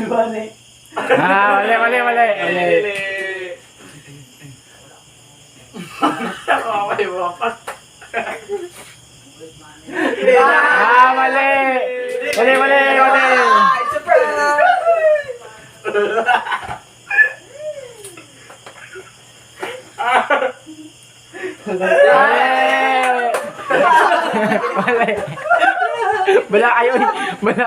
Mali. Mali. Kamay mo pa. Mali. It's a prank. Mali. Bala kayo. Mali.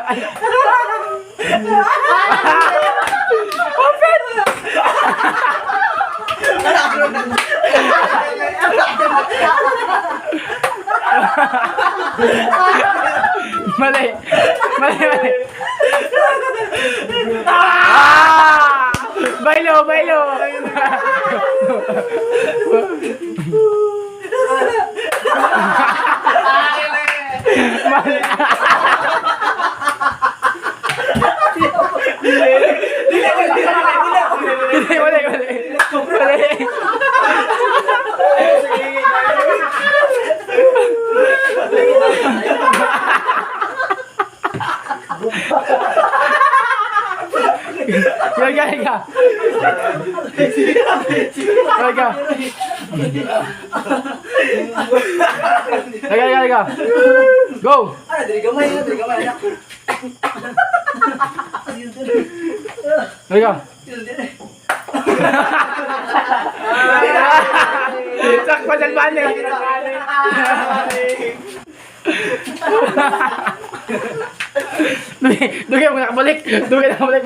Bailo. Mali. Liga. Go. Ano, dali gamay. Liga. Sakpa dyan ba niya? Dugay mo nakabalik. Dugay nakabalik.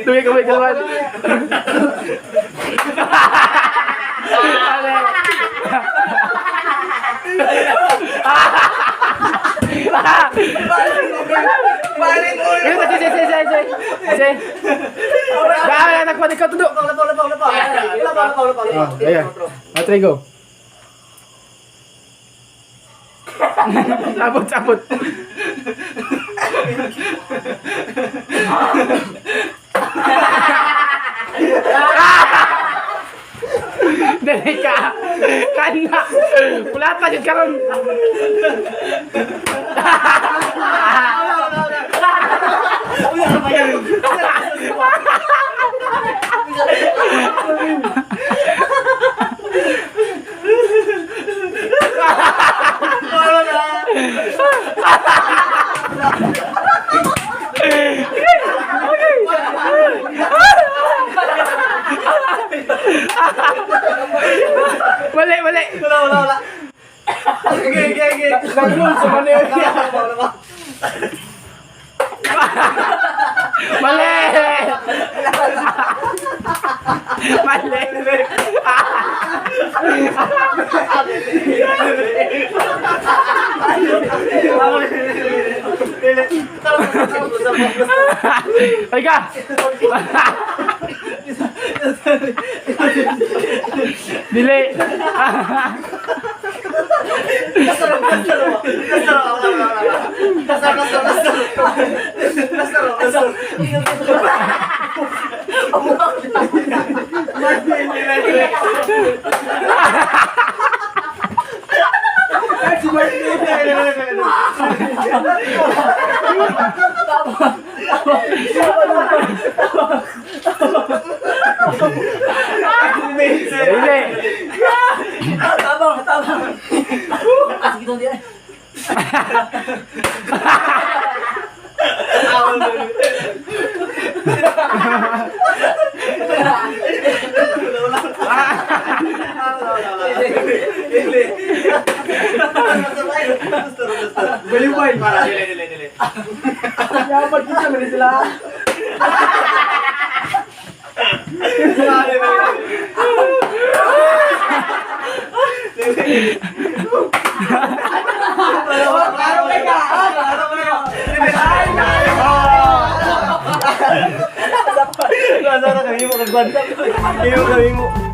Dugay kabalik naman. Balik ulo. Say. Dahil nagpanik ka tudo. Wala pa. Ayan. Try go. Sabot. Dali ka. Kana. Wala pa dyan karon. Mali. Wala. Okay. Nag-roll sa mali. Liga. Dili. Tama. Asik dong dia. Beli wine para dili. Dapat kita beli sila. Nasara kami mo kagwanta. Iyo kami mo.